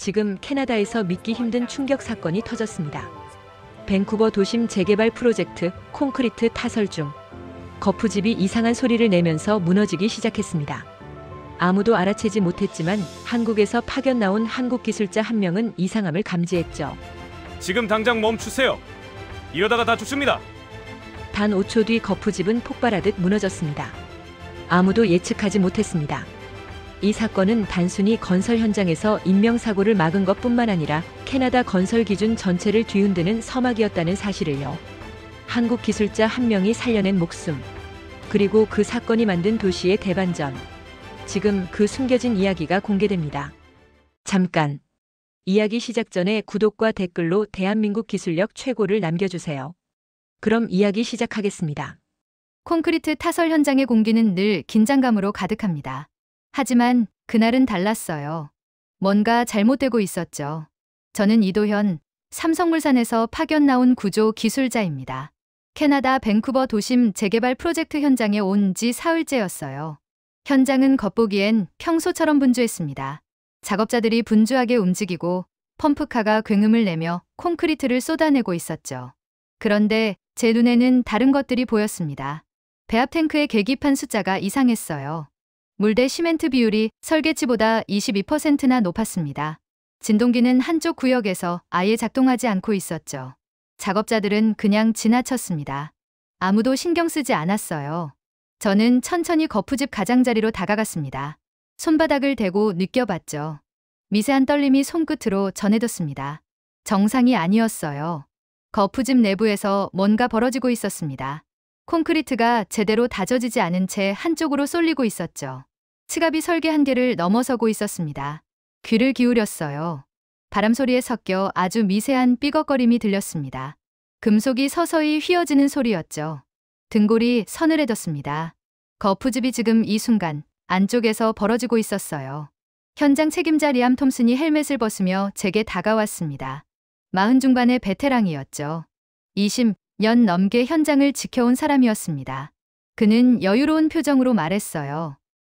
지금 캐나다에서 믿기 힘든 충격 사건이 터졌습니다. 밴쿠버 도심 재개발 프로젝트 콘크리트 타설 중 거푸집이 이상한 소리를 내면서 무너지기 시작했습니다. 아무도 알아채지 못했지만 한국에서 파견 나온 한국 기술자 한 명은 이상함을 감지했죠. 지금 당장 멈추세요. 이러다가 다 죽습니다. 단 5초 뒤 거푸집은 폭발하듯 무너졌습니다. 아무도 예측하지 못했습니다. 이 사건은 단순히 건설 현장에서 인명사고를 막은 것뿐만 아니라 캐나다 건설 기준 전체를 뒤흔드는 서막이었다는 사실을요. 한국 기술자 한 명이 살려낸 목숨, 그리고 그 사건이 만든 도시의 대반전. 지금 그 숨겨진 이야기가 공개됩니다. 잠깐! 이야기 시작 전에 구독과 댓글로 대한민국 기술력 최고를 남겨주세요. 그럼 이야기 시작하겠습니다. 콘크리트 타설 현장의 공기는 늘 긴장감으로 가득합니다. 하지만 그날은 달랐어요. 뭔가 잘못되고 있었죠. 저는 이도현, 삼성물산에서 파견 나온 구조 기술자입니다. 캐나다 밴쿠버 도심 재개발 프로젝트 현장에 온 지 사흘째였어요. 현장은 겉보기엔 평소처럼 분주했습니다. 작업자들이 분주하게 움직이고 펌프카가 굉음을 내며 콘크리트를 쏟아내고 있었죠. 그런데 제 눈에는 다른 것들이 보였습니다. 배합 탱크의 계기판 숫자가 이상했어요. 물 대 시멘트 비율이 설계치보다 22%나 높았습니다. 진동기는 한쪽 구역에서 아예 작동하지 않고 있었죠. 작업자들은 그냥 지나쳤습니다. 아무도 신경 쓰지 않았어요. 저는 천천히 거푸집 가장자리로 다가갔습니다. 손바닥을 대고 느껴봤죠. 미세한 떨림이 손끝으로 전해졌습니다. 정상이 아니었어요. 거푸집 내부에서 뭔가 벌어지고 있었습니다. 콘크리트가 제대로 다져지지 않은 채 한쪽으로 쏠리고 있었죠. 츠갑이 설계 한계를 넘어서고 있었습니다. 귀를 기울였어요. 바람 소리에 섞여 아주 미세한 삐걱거림이 들렸습니다. 금속이 서서히 휘어지는 소리였죠. 등골이 서늘해졌습니다. 거푸집이 지금 이 순간 안쪽에서 벌어지고 있었어요. 현장 책임자 리암 톰슨이 헬멧을 벗으며 제게 다가왔습니다. 40 중반의 베테랑이었죠. 20년 넘게 현장을 지켜온 사람이었습니다. 그는 여유로운 표정으로 말했어요.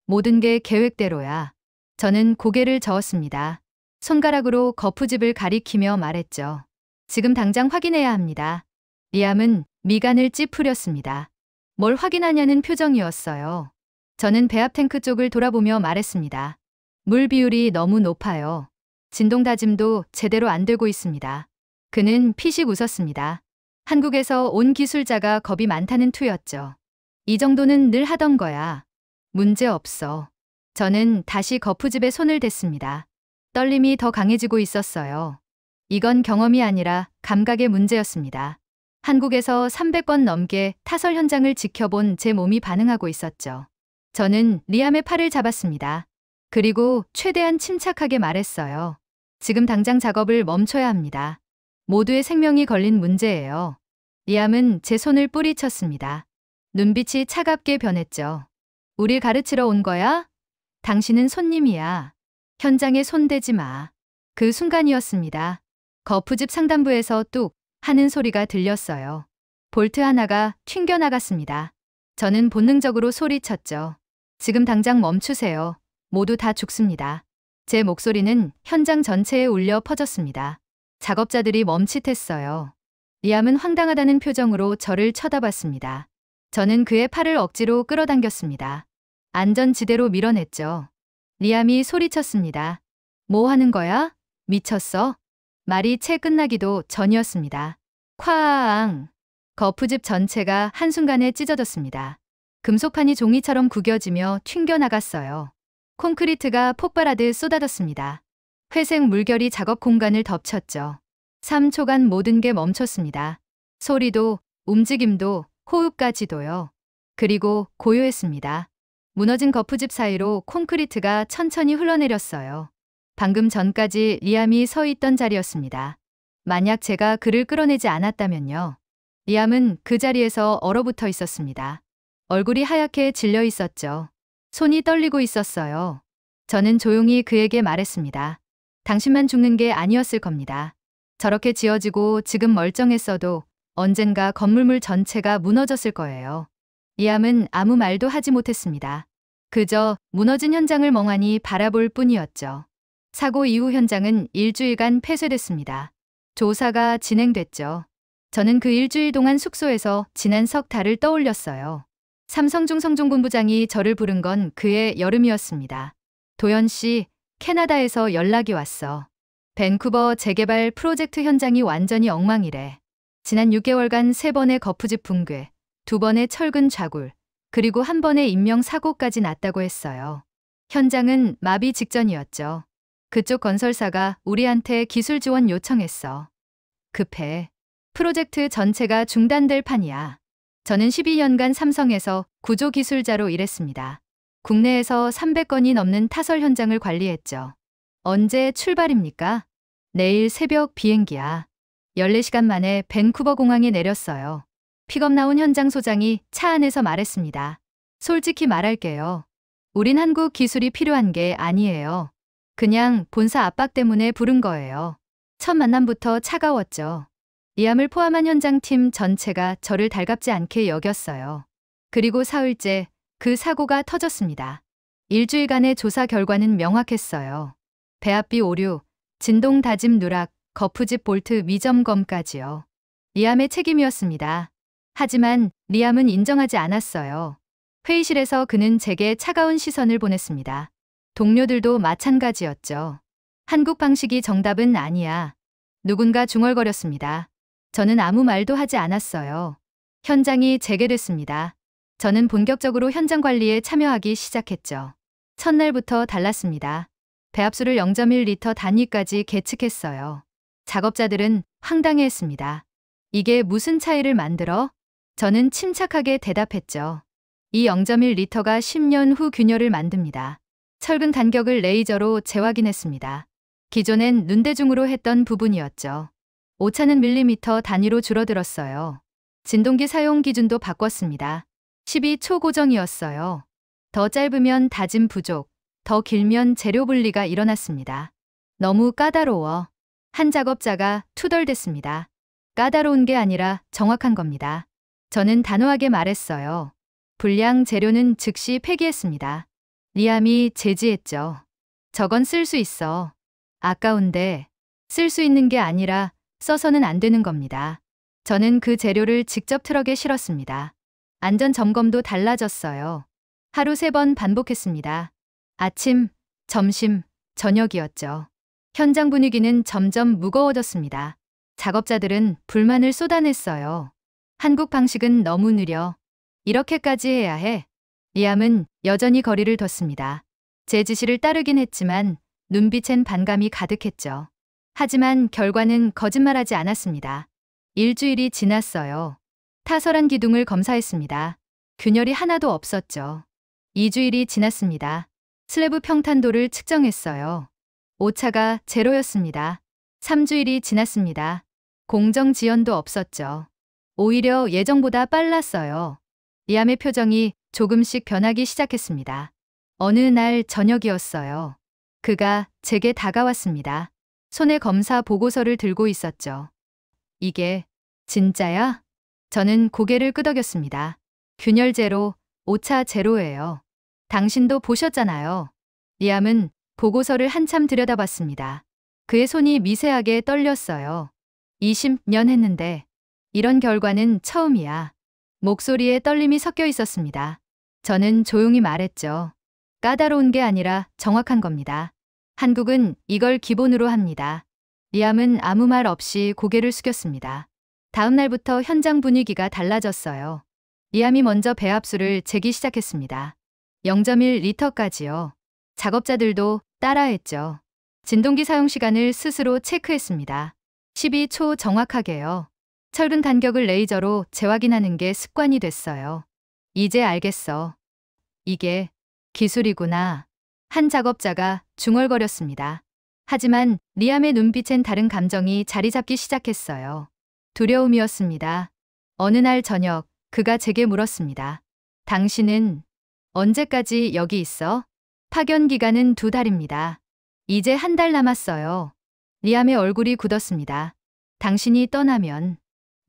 모든 게 계획대로야. 저는 고개를 저었습니다. 손가락으로 거푸집을 가리키며 말했죠. 지금 당장 확인해야 합니다. 리암은 미간을 찌푸렸습니다. 뭘 확인하냐는 표정이었어요. 저는 배합 탱크 쪽을 돌아보며 말했습니다. 물 비율이 너무 높아요. 진동 다짐도 제대로 안 되고 있습니다. 그는 피식 웃었습니다. 한국에서 온 기술자가 겁이 많다는 투였죠. 이 정도는 늘 하던 거야. 문제 없어. 저는 다시 거푸집에 손을 댔습니다. 떨림이 더 강해지고 있었어요. 이건 경험이 아니라 감각의 문제였습니다. 한국에서 300번 넘게 타설 현장을 지켜본 제 몸이 반응하고 있었죠. 저는 리암의 팔을 잡았습니다. 그리고 최대한 침착하게 말했어요. 지금 당장 작업을 멈춰야 합니다. 모두의 생명이 걸린 문제예요. 리암은 제 손을 뿌리쳤습니다. 눈빛이 차갑게 변했죠. 우릴 가르치러 온 거야? 당신은 손님이야. 현장에 손대지 마. 그 순간이었습니다. 거푸집 상단부에서 뚝 하는 소리가 들렸어요. 볼트 하나가 튕겨나갔습니다. 저는 본능적으로 소리쳤죠. 지금 당장 멈추세요. 모두 다 죽습니다. 제 목소리는 현장 전체에 울려 퍼졌습니다. 작업자들이 멈칫했어요. 리암은 황당하다는 표정으로 저를 쳐다봤습니다. 저는 그의 팔을 억지로 끌어당겼습니다. 안전지대로 밀어냈죠. 리암이 소리쳤습니다. 뭐 하는 거야? 미쳤어? 말이 채 끝나기도 전이었습니다. 쾅! 거푸집 전체가 한순간에 찢어졌습니다. 금속판이 종이처럼 구겨지며 튕겨나갔어요. 콘크리트가 폭발하듯 쏟아졌습니다. 회색 물결이 작업 공간을 덮쳤죠. 3초간 모든 게 멈췄습니다. 소리도, 움직임도, 호흡까지도요. 그리고 고요했습니다. 무너진 거푸집 사이로 콘크리트가 천천히 흘러내렸어요. 방금 전까지 리암이 서 있던 자리였습니다. 만약 제가 그를 끌어내지 않았다면요. 리암은 그 자리에서 얼어붙어 있었습니다. 얼굴이 하얗게 질려 있었죠. 손이 떨리고 있었어요. 저는 조용히 그에게 말했습니다. 당신만 죽는 게 아니었을 겁니다. 저렇게 지어지고 지금 멀쩡했어도 언젠가 건물물 전체가 무너졌을 거예요. 리암은 아무 말도 하지 못했습니다. 그저 무너진 현장을 멍하니 바라볼 뿐이었죠. 사고 이후 현장은 일주일간 폐쇄됐습니다. 조사가 진행됐죠. 저는 그 일주일 동안 숙소에서 지난 석 달을 떠올렸어요. 삼성중 성종본부장이 저를 부른 건 그해 여름이었습니다. 도연 씨, 캐나다에서 연락이 왔어. 밴쿠버 재개발 프로젝트 현장이 완전히 엉망이래. 지난 6개월간 3번의 거푸집 붕괴, 2번의 철근 좌굴, 그리고 1번의 인명사고까지 났다고 했어요. 현장은 마비 직전이었죠. 그쪽 건설사가 우리한테 기술 지원 요청했어. 급해. 프로젝트 전체가 중단될 판이야. 저는 12년간 삼성에서 구조기술자로 일했습니다. 국내에서 300건이 넘는 타설 현장을 관리했죠. 언제 출발입니까? 내일 새벽 비행기야. 14시간 만에 밴쿠버 공항에 내렸어요. 픽업 나온 현장 소장이 차 안에서 말했습니다. 솔직히 말할게요. 우린 한국 기술이 필요한 게 아니에요. 그냥 본사 압박 때문에 부른 거예요. 첫 만남부터 차가웠죠. 리암을 포함한 현장팀 전체가 저를 달갑지 않게 여겼어요. 그리고 사흘째 그 사고가 터졌습니다. 일주일간의 조사 결과는 명확했어요. 배합비 오류, 진동 다짐 누락, 거푸집 볼트 미점검까지요. 리암의 책임이었습니다. 하지만 리암은 인정하지 않았어요. 회의실에서 그는 제게 차가운 시선을 보냈습니다. 동료들도 마찬가지였죠. 한국 방식이 정답은 아니야. 누군가 중얼거렸습니다. 저는 아무 말도 하지 않았어요. 현장이 재개됐습니다. 저는 본격적으로 현장 관리에 참여하기 시작했죠. 첫날부터 달랐습니다. 배합수를 0.1리터 단위까지 계측했어요. 작업자들은 황당해했습니다. 이게 무슨 차이를 만들어? 저는 침착하게 대답했죠. 이 0.1리터가 10년 후 균열을 만듭니다. 철근 간격을 레이저로 재확인했습니다. 기존엔 눈대중으로 했던 부분이었죠. 오차는 밀리미터 단위로 줄어들었어요. 진동기 사용 기준도 바꿨습니다. 12초 고정이었어요. 더 짧으면 다짐 부족, 더 길면 재료 분리가 일어났습니다. 너무 까다로워. 한 작업자가 투덜댔습니다. 까다로운 게 아니라 정확한 겁니다. 저는 단호하게 말했어요. 불량 재료는 즉시 폐기했습니다. 리암이 제지했죠. 저건 쓸 수 있어. 아까운데 쓸 수 있는 게 아니라 써서는 안 되는 겁니다. 저는 그 재료를 직접 트럭에 실었습니다. 안전 점검도 달라졌어요. 하루 3번 반복했습니다. 아침, 점심, 저녁이었죠. 현장 분위기는 점점 무거워졌습니다. 작업자들은 불만을 쏟아냈어요. 한국 방식은 너무 느려. 이렇게까지 해야 해. 리암은 여전히 거리를 뒀습니다. 제 지시를 따르긴 했지만 눈빛엔 반감이 가득했죠. 하지만 결과는 거짓말하지 않았습니다. 일주일이 지났어요. 타설한 기둥을 검사했습니다. 균열이 하나도 없었죠. 2주일이 지났습니다. 슬래브 평탄도를 측정했어요. 오차가 제로였습니다. 3주일이 지났습니다. 공정 지연도 없었죠. 오히려 예정보다 빨랐어요. 리암의 표정이 조금씩 변하기 시작했습니다. 어느 날 저녁이었어요. 그가 제게 다가왔습니다. 손에 검사 보고서를 들고 있었죠. 이게 진짜야? 저는 고개를 끄덕였습니다. 균열 제로, 오차 제로예요. 당신도 보셨잖아요. 리암은 보고서를 한참 들여다봤습니다. 그의 손이 미세하게 떨렸어요. 20년 했는데 이런 결과는 처음이야. 목소리에 떨림이 섞여 있었습니다. 저는 조용히 말했죠. 까다로운 게 아니라 정확한 겁니다. 한국은 이걸 기본으로 합니다. 리암은 아무 말 없이 고개를 숙였습니다. 다음 날부터 현장 분위기가 달라졌어요. 리암이 먼저 배합수를 재기 시작했습니다. 0.1리터까지요. 작업자들도 따라했죠. 진동기 사용 시간을 스스로 체크했습니다. 12초 정확하게요. 철근 간격을 레이저로 재확인하는 게 습관이 됐어요. 이제 알겠어. 이게 기술이구나. 한 작업자가 중얼거렸습니다. 하지만 리암의 눈빛엔 다른 감정이 자리 잡기 시작했어요. 두려움이었습니다. 어느 날 저녁 그가 제게 물었습니다. 당신은 언제까지 여기 있어? 파견 기간은 2달입니다. 이제 1달 남았어요. 리암의 얼굴이 굳었습니다. 당신이 떠나면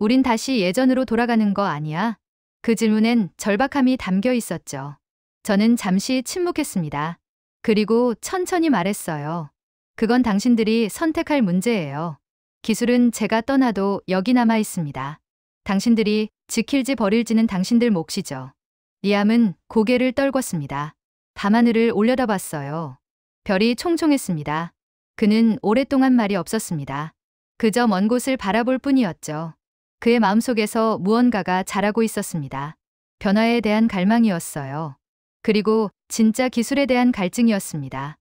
우린 다시 예전으로 돌아가는 거 아니야? 그 질문엔 절박함이 담겨 있었죠. 저는 잠시 침묵했습니다. 그리고 천천히 말했어요. 그건 당신들이 선택할 문제예요. 기술은 제가 떠나도 여기 남아 있습니다. 당신들이 지킬지 버릴지는 당신들 몫이죠. 리암은 고개를 떨궜습니다. 밤하늘을 올려다봤어요. 별이 총총했습니다. 그는 오랫동안 말이 없었습니다. 그저 먼 곳을 바라볼 뿐이었죠. 그의 마음속에서 무언가가 자라고 있었습니다. 변화에 대한 갈망이었어요. 그리고 진짜 기술에 대한 갈증이었습니다.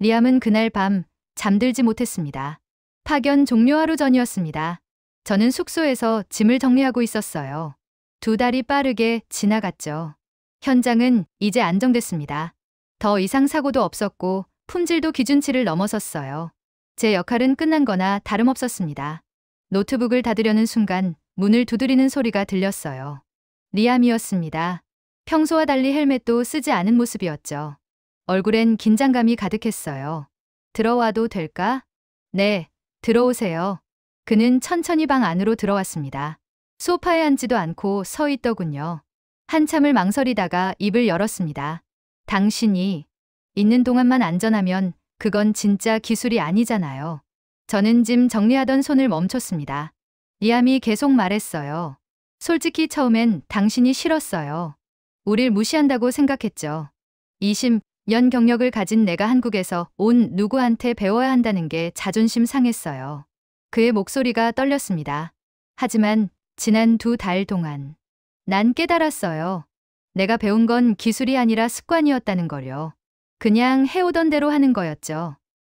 리암은 그날 밤 잠들지 못했습니다. 파견 종료 하루 전이었습니다. 저는 숙소에서 짐을 정리하고 있었어요. 2달이 빠르게 지나갔죠. 현장은 이제 안정됐습니다. 더 이상 사고도 없었고 품질도 기준치를 넘어섰어요. 제 역할은 끝난 거나 다름없었습니다. 노트북을 닫으려는 순간 문을 두드리는 소리가 들렸어요. 리암이었습니다. 평소와 달리 헬멧도 쓰지 않은 모습이었죠. 얼굴엔 긴장감이 가득했어요. 들어와도 될까? 네, 들어오세요. 그는 천천히 방 안으로 들어왔습니다. 소파에 앉지도 않고 서 있더군요. 한참을 망설이다가 입을 열었습니다. 당신이 있는 동안만 안전하면 그건 진짜 기술이 아니잖아요. 저는 짐 정리하던 손을 멈췄습니다. 리암이 계속 말했어요. 솔직히 처음엔 당신이 싫었어요. 우릴 무시한다고 생각했죠. 20년 경력을 가진 내가 한국에서 온 누구한테 배워야 한다는 게 자존심 상했어요. 그의 목소리가 떨렸습니다. 하지만 지난 2달 동안 난 깨달았어요. 내가 배운 건 기술이 아니라 습관이었다는 걸요. 그냥 해오던 대로 하는 거였죠.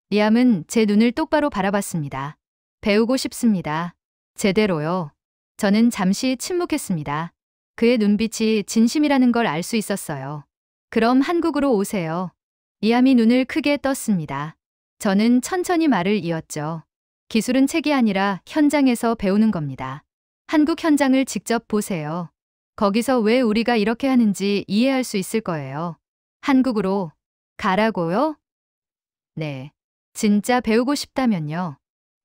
리암은 제 눈을 똑바로 바라봤습니다. 배우고 싶습니다. 제대로요. 저는 잠시 침묵했습니다. 그의 눈빛이 진심이라는 걸 알 수 있었어요. 그럼 한국으로 오세요. 리암이 눈을 크게 떴습니다. 저는 천천히 말을 이었죠. 기술은 책이 아니라 현장에서 배우는 겁니다. 한국 현장을 직접 보세요. 거기서 왜 우리가 이렇게 하는지 이해할 수 있을 거예요. 한국으로 가라고요? 네. 진짜 배우고 싶다면요.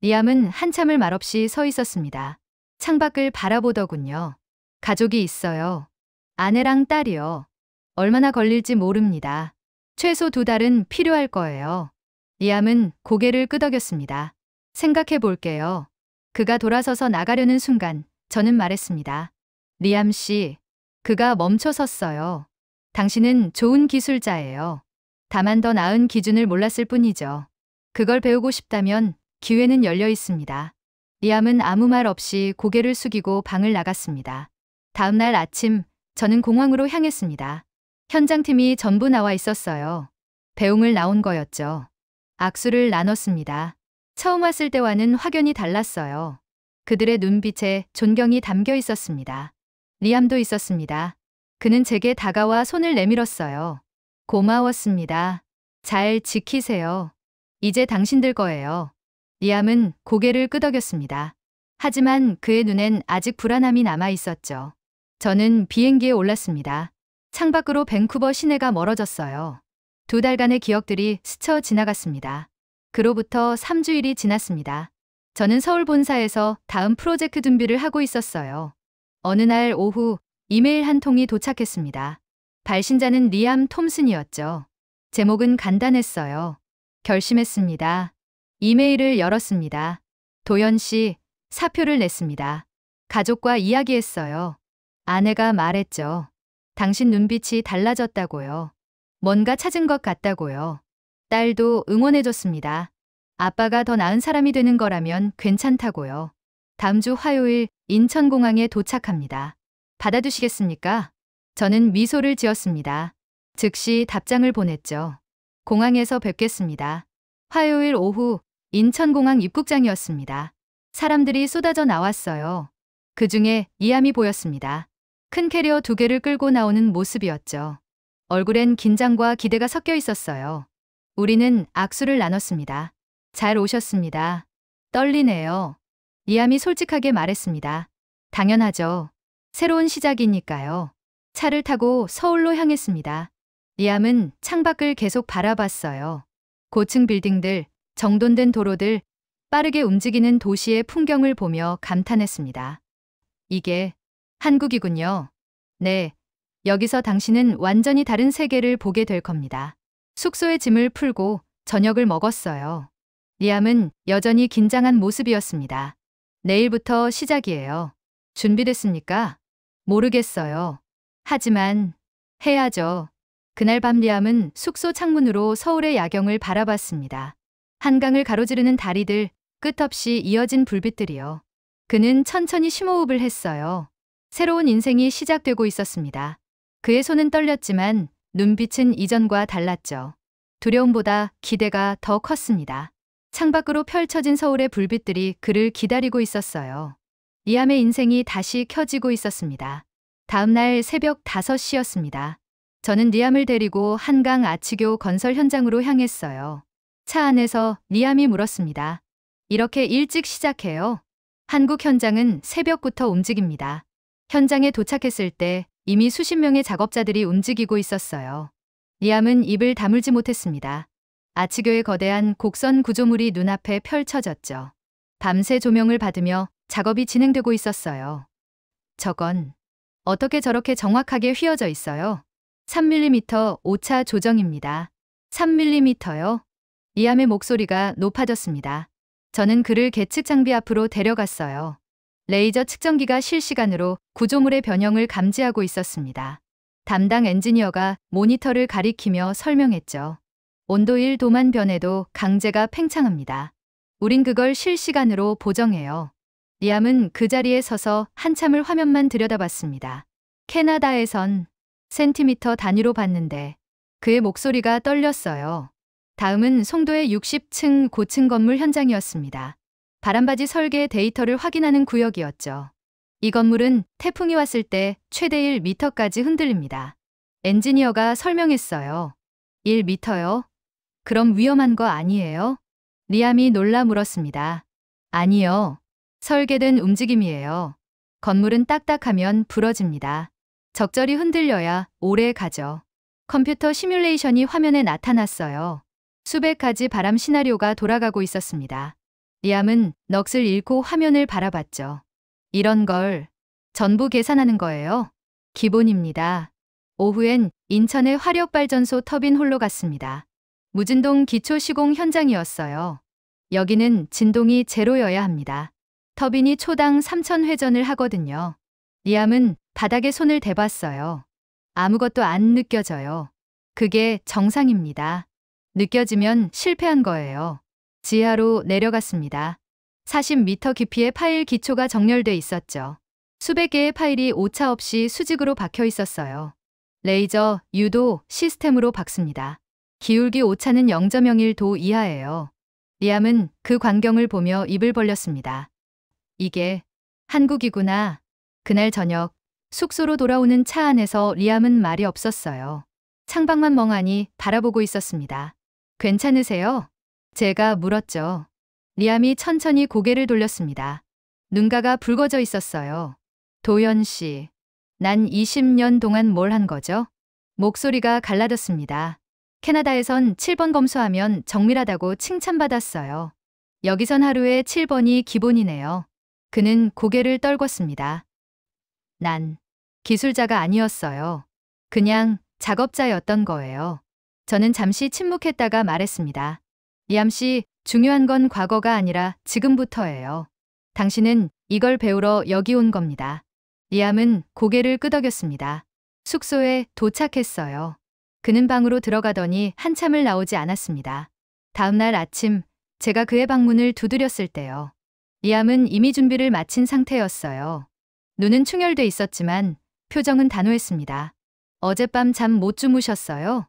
리암은 한참을 말없이 서 있었습니다. 창밖을 바라보더군요. 가족이 있어요. 아내랑 딸이요. 얼마나 걸릴지 모릅니다. 최소 2달은 필요할 거예요. 리암은 고개를 끄덕였습니다. 생각해 볼게요. 그가 돌아서서 나가려는 순간 저는 말했습니다. 리암 씨, 그가 멈춰 섰어요. 당신은 좋은 기술자예요. 다만 더 나은 기준을 몰랐을 뿐이죠. 그걸 배우고 싶다면 기회는 열려 있습니다. 리암은 아무 말 없이 고개를 숙이고 방을 나갔습니다. 다음 날 아침 저는 공항으로 향했습니다. 현장팀이 전부 나와 있었어요. 배웅을 나온 거였죠. 악수를 나눴습니다. 처음 왔을 때와는 확연히 달랐어요. 그들의 눈빛에 존경이 담겨 있었습니다. 리암도 있었습니다. 그는 제게 다가와 손을 내밀었어요. 고마웠습니다. 잘 지키세요. 이제 당신들 거예요. 리암은 고개를 끄덕였습니다. 하지만 그의 눈엔 아직 불안함이 남아 있었죠. 저는 비행기에 올랐습니다. 창밖으로 밴쿠버 시내가 멀어졌어요. 2달간의 기억들이 스쳐 지나갔습니다. 그로부터 3주일이 지났습니다. 저는 서울 본사에서 다음 프로젝트 준비를 하고 있었어요. 어느 날 오후 이메일 한 통이 도착했습니다. 발신자는 리암 톰슨이었죠. 제목은 간단했어요. 결심했습니다. 이메일을 열었습니다. 도연 씨, 사표를 냈습니다. 가족과 이야기했어요. 아내가 말했죠. 당신 눈빛이 달라졌다고요. 뭔가 찾은 것 같다고요. 딸도 응원해줬습니다. 아빠가 더 나은 사람이 되는 거라면 괜찮다고요. 다음 주 화요일 인천공항에 도착합니다. 받아두시겠습니까? 저는 미소를 지었습니다. 즉시 답장을 보냈죠. 공항에서 뵙겠습니다. 화요일 오후 인천공항 입국장이었습니다. 사람들이 쏟아져 나왔어요. 그 중에 리암이 보였습니다. 큰 캐리어 2개를 끌고 나오는 모습이었죠. 얼굴엔 긴장과 기대가 섞여 있었어요. 우리는 악수를 나눴습니다. 잘 오셨습니다. 떨리네요. 리암이 솔직하게 말했습니다. 당연하죠. 새로운 시작이니까요. 차를 타고 서울로 향했습니다. 리암은 창밖을 계속 바라봤어요. 고층 빌딩들, 정돈된 도로들, 빠르게 움직이는 도시의 풍경을 보며 감탄했습니다. 이게 한국이군요. 네, 여기서 당신은 완전히 다른 세계를 보게 될 겁니다. 숙소에 짐을 풀고 저녁을 먹었어요. 리암은 여전히 긴장한 모습이었습니다. 내일부터 시작이에요. 준비됐습니까? 모르겠어요. 하지만 해야죠. 그날 밤 리암은 숙소 창문으로 서울의 야경을 바라봤습니다. 한강을 가로지르는 다리들, 끝없이 이어진 불빛들이요. 그는 천천히 심호흡을 했어요. 새로운 인생이 시작되고 있었습니다. 그의 손은 떨렸지만 눈빛은 이전과 달랐죠. 두려움보다 기대가 더 컸습니다. 창밖으로 펼쳐진 서울의 불빛들이 그를 기다리고 있었어요. 리암의 인생이 다시 켜지고 있었습니다. 다음 날 새벽 5시였습니다. 저는 리암을 데리고 한강 아치교 건설 현장으로 향했어요. 차 안에서 리암이 물었습니다. 이렇게 일찍 시작해요? 한국 현장은 새벽부터 움직입니다. 현장에 도착했을 때 이미 수십 명의 작업자들이 움직이고 있었어요. 리암은 입을 다물지 못했습니다. 아치교의 거대한 곡선 구조물이 눈앞에 펼쳐졌죠. 밤새 조명을 받으며 작업이 진행되고 있었어요. 저건 어떻게 저렇게 정확하게 휘어져 있어요? 3mm 오차 조정입니다. 3mm요? 리암의 목소리가 높아졌습니다. 저는 그를 계측 장비 앞으로 데려갔어요. 레이저 측정기가 실시간으로 구조물의 변형을 감지하고 있었습니다. 담당 엔지니어가 모니터를 가리키며 설명했죠. 온도 1도만 변해도 강제가 팽창합니다. 우린 그걸 실시간으로 보정해요. 리암은 그 자리에 서서 한참을 화면만 들여다봤습니다. 캐나다에선 센티미터 단위로 봤는데 그의 목소리가 떨렸어요. 다음은 송도의 60층 고층 건물 현장이었습니다. 바람바지 설계 데이터를 확인하는 구역이었죠. 이 건물은 태풍이 왔을 때 최대 1m까지 흔들립니다. 엔지니어가 설명했어요. 1m요? 그럼 위험한 거 아니에요? 리암이 놀라 물었습니다. 아니요. 설계된 움직임이에요. 건물은 딱딱하면 부러집니다. 적절히 흔들려야 오래 가죠. 컴퓨터 시뮬레이션이 화면에 나타났어요. 수백 가지 바람 시나리오가 돌아가고 있었습니다. 리암은 넋을 잃고 화면을 바라봤죠. 이런 걸 전부 계산하는 거예요? 기본입니다. 오후엔 인천의 화력발전소 터빈 홀로 갔습니다. 무진동 기초 시공 현장이었어요. 여기는 진동이 제로여야 합니다. 터빈이 초당 3,000회전을 하거든요. 리암은 바닥에 손을 대봤어요. 아무것도 안 느껴져요. 그게 정상입니다. 느껴지면 실패한 거예요. 지하로 내려갔습니다. 40m 깊이의 파일 기초가 정렬돼 있었죠. 수백 개의 파일이 오차 없이 수직으로 박혀 있었어요. 레이저, 유도, 시스템으로 박습니다. 기울기 오차는 0.01도 이하예요. 리암은 그 광경을 보며 입을 벌렸습니다. 이게 한국이구나. 그날 저녁 숙소로 돌아오는 차 안에서 리암은 말이 없었어요. 창밖만 멍하니 바라보고 있었습니다. 괜찮으세요? 제가 물었죠. 리암이 천천히 고개를 돌렸습니다. 눈가가 붉어져 있었어요. 도연 씨, 난 20년 동안 뭘 한 거죠? 목소리가 갈라졌습니다. 캐나다에선 7번 검수하면 정밀하다고 칭찬받았어요. 여기선 하루에 7번이 기본이네요. 그는 고개를 떨궜습니다. 난 기술자가 아니었어요. 그냥 작업자였던 거예요. 저는 잠시 침묵했다가 말했습니다. 리암 씨, 중요한 건 과거가 아니라 지금부터예요. 당신은 이걸 배우러 여기 온 겁니다. 리암은 고개를 끄덕였습니다. 숙소에 도착했어요. 그는 방으로 들어가더니 한참을 나오지 않았습니다. 다음 날 아침 제가 그의 방문을 두드렸을 때요. 리암은 이미 준비를 마친 상태였어요. 눈은 충혈돼 있었지만 표정은 단호했습니다. 어젯밤 잠 못 주무셨어요?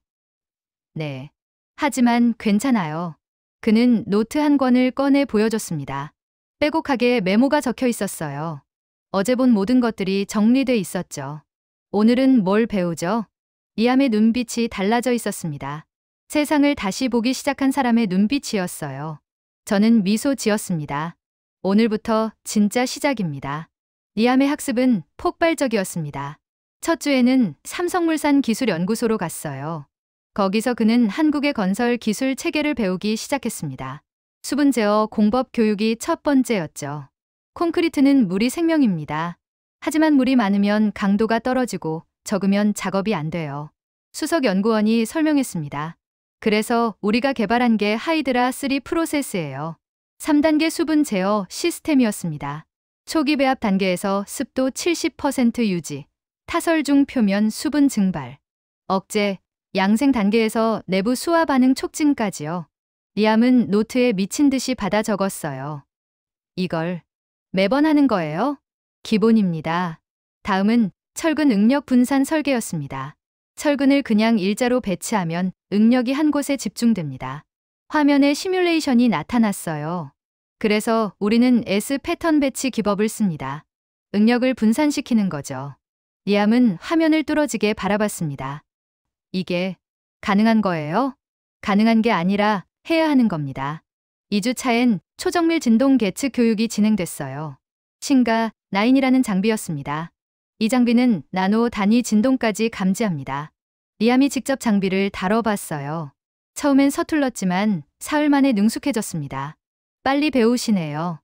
네. 하지만 괜찮아요. 그는 노트 한 권을 꺼내 보여줬습니다. 빼곡하게 메모가 적혀 있었어요. 어제 본 모든 것들이 정리돼 있었죠. 오늘은 뭘 배우죠? 리암의 눈빛이 달라져 있었습니다. 세상을 다시 보기 시작한 사람의 눈빛이었어요. 저는 미소 지었습니다. 오늘부터 진짜 시작입니다. 리암의 학습은 폭발적이었습니다. 첫 주에는 삼성물산 기술연구소로 갔어요. 거기서 그는 한국의 건설 기술 체계를 배우기 시작했습니다. 수분 제어 공법 교육이 첫 번째였죠. 콘크리트는 물이 생명입니다. 하지만 물이 많으면 강도가 떨어지고 적으면 작업이 안 돼요. 수석 연구원이 설명했습니다. 그래서 우리가 개발한 게 하이드라 3 프로세스예요. 3단계 수분 제어 시스템이었습니다. 초기 배합 단계에서 습도 70% 유지, 타설 중 표면 수분 증발, 억제, 양생 단계에서 내부 수화 반응 촉진까지요. 리암은 노트에 미친 듯이 받아 적었어요. 이걸 매번 하는 거예요? 기본입니다. 다음은 철근 응력 분산 설계였습니다. 철근을 그냥 일자로 배치하면 응력이 한 곳에 집중됩니다. 화면에 시뮬레이션이 나타났어요. 그래서 우리는 S 패턴 배치 기법을 씁니다. 응력을 분산시키는 거죠. 리암은 화면을 뚫어지게 바라봤습니다. 이게 가능한 거예요? 가능한 게 아니라 해야 하는 겁니다. 2주 차엔 초정밀 진동 계측 교육이 진행됐어요. 신가 9이라는 장비였습니다. 이 장비는 나노 단위 진동까지 감지합니다. 리암이 직접 장비를 다뤄봤어요. 처음엔 서툴렀지만 사흘 만에 능숙해졌습니다. 빨리 배우시네요.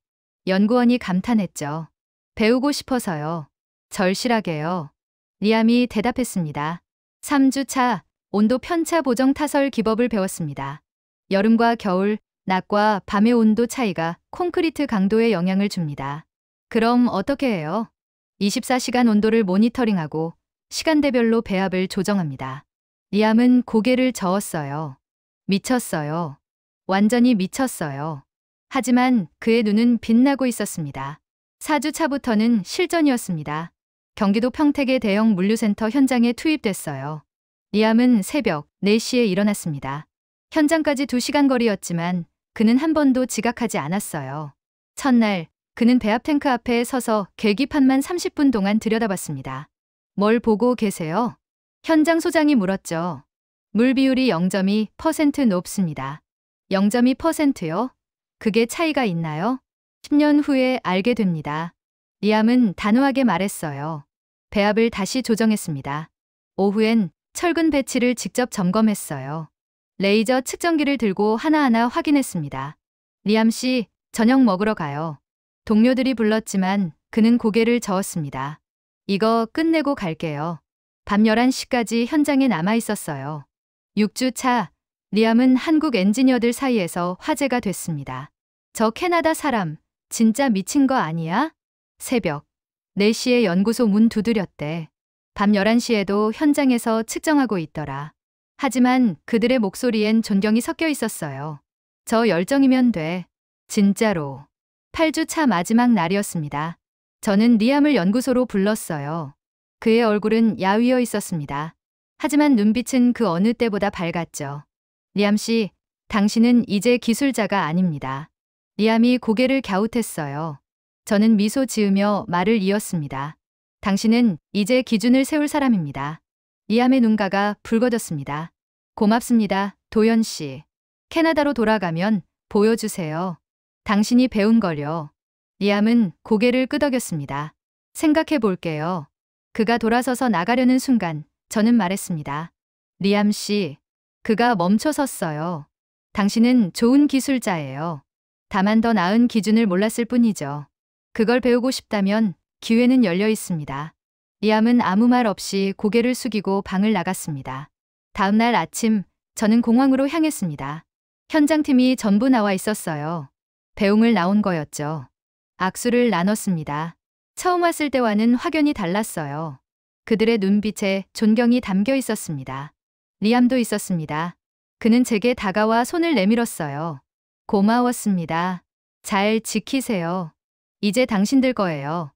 연구원이 감탄했죠. 배우고 싶어서요. 절실하게요. 리암이 대답했습니다. 3주 차 온도 편차 보정 타설 기법을 배웠습니다. 여름과 겨울, 낮과 밤의 온도 차이가 콘크리트 강도에 영향을 줍니다. 그럼 어떻게 해요? 24시간 온도를 모니터링하고 시간대별로 배합을 조정합니다. 리암은 고개를 저었어요. 미쳤어요. 완전히 미쳤어요. 하지만 그의 눈은 빛나고 있었습니다. 4주 차부터는 실전이었습니다. 경기도 평택의 대형 물류센터 현장에 투입됐어요. 리암은 새벽 4시에 일어났습니다. 현장까지 2시간 거리였지만 그는 한 번도 지각하지 않았어요. 첫날 그는 배합 탱크 앞에 서서 계기판만 30분 동안 들여다봤습니다. 뭘 보고 계세요? 현장 소장이 물었죠. 물 비율이 0.2% 높습니다. 0.2%요? 그게 차이가 있나요? 10년 후에 알게 됩니다. 리암은 단호하게 말했어요. 배합을 다시 조정했습니다. 오후엔 철근 배치를 직접 점검했어요. 레이저 측정기를 들고 하나하나 확인했습니다. 리암 씨, 저녁 먹으러 가요. 동료들이 불렀지만 그는 고개를 저었습니다. 이거 끝내고 갈게요. 밤 11시까지 현장에 남아 있었어요. 6주 차, 리암은 한국 엔지니어들 사이에서 화제가 됐습니다. 저 캐나다 사람, 진짜 미친 거 아니야? 새벽 4시에 연구소 문 두드렸대. 밤 11시에도 현장에서 측정하고 있더라. 하지만 그들의 목소리엔 존경이 섞여 있었어요. 저 열정이면 돼. 진짜로. 8주 차 마지막 날이었습니다. 저는 리암을 연구소로 불렀어요. 그의 얼굴은 야위어 있었습니다. 하지만 눈빛은 그 어느 때보다 밝았죠. 리암 씨, 당신은 이제 기술자가 아닙니다. 리암이 고개를 갸웃했어요. 저는 미소 지으며 말을 이었습니다. 당신은 이제 기준을 세울 사람입니다. 리암의 눈가가 붉어졌습니다. 고맙습니다, 도연 씨. 캐나다로 돌아가면 보여주세요. 당신이 배운 걸요. 리암은 고개를 끄덕였습니다. 생각해 볼게요. 그가 돌아서서 나가려는 순간 저는 말했습니다. 리암 씨. 그가 멈춰 섰어요. 당신은 좋은 기술자예요. 다만 더 나은 기준을 몰랐을 뿐이죠. 그걸 배우고 싶다면 기회는 열려 있습니다. 리암은 아무 말 없이 고개를 숙이고 방을 나갔습니다. 다음 날 아침 저는 공항으로 향했습니다. 현장팀이 전부 나와 있었어요. 배웅을 나온 거였죠. 악수를 나눴습니다. 처음 왔을 때와는 확연히 달랐어요. 그들의 눈빛에 존경이 담겨 있었습니다. 리암도 있었습니다. 그는 제게 다가와 손을 내밀었어요. 고마웠습니다. 잘 지키세요. 이제 당신들 거예요.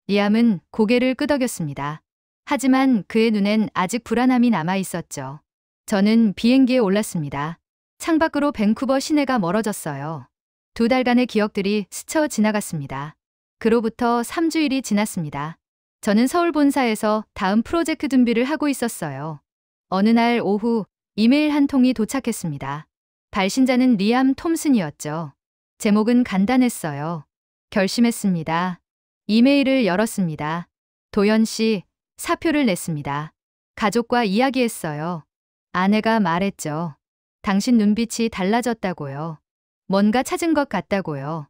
리암은 고개를 끄덕였습니다. 하지만 그의 눈엔 아직 불안함이 남아 있었죠. 저는 비행기에 올랐습니다. 창밖으로 밴쿠버 시내가 멀어졌어요. 2달간의 기억들이 스쳐 지나갔습니다. 그로부터 3주일이 지났습니다. 저는 서울 본사에서 다음 프로젝트 준비를 하고 있었어요. 어느 날 오후 이메일 한 통이 도착했습니다. 발신자는 리암 톰슨이었죠. 제목은 간단했어요. 결심했습니다. 이메일을 열었습니다. 도연 씨, 사표를 냈습니다. 가족과 이야기했어요. 아내가 말했죠. 당신 눈빛이 달라졌다고요. 뭔가 찾은 것 같다고요.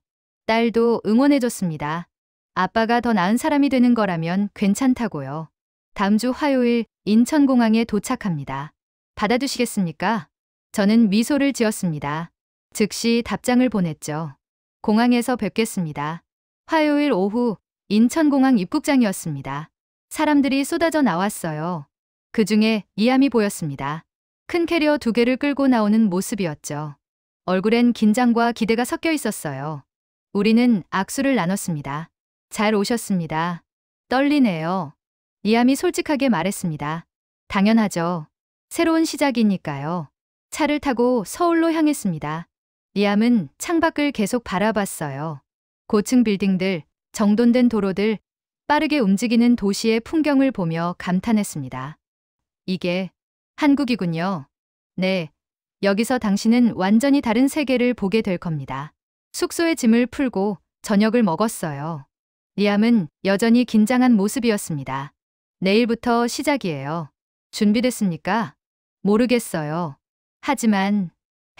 딸도 응원해줬습니다. 아빠가 더 나은 사람이 되는 거라면 괜찮다고요. 다음 주 화요일 인천공항에 도착합니다. 받아주시겠습니까? 저는 미소를 지었습니다. 즉시 답장을 보냈죠. 공항에서 뵙겠습니다. 화요일 오후 인천공항 입국장이었습니다. 사람들이 쏟아져 나왔어요. 그중에 이함이 보였습니다. 큰 캐리어 2개를 끌고 나오는 모습이었죠. 얼굴엔 긴장과 기대가 섞여 있었어요. 우리는 악수를 나눴습니다. 잘 오셨습니다. 떨리네요. 이함이 솔직하게 말했습니다. 당연하죠. 새로운 시작이니까요. 차를 타고 서울로 향했습니다. 이함은 창밖을 계속 바라봤어요. 고층 빌딩들, 정돈된 도로들, 빠르게 움직이는 도시의 풍경을 보며 감탄했습니다. 이게 한국이군요. 네. 여기서 당신은 완전히 다른 세계를 보게 될 겁니다. 숙소에 짐을 풀고 저녁을 먹었어요. 리암은 여전히 긴장한 모습이었습니다. 내일부터 시작이에요. 준비됐습니까? 모르겠어요. 하지만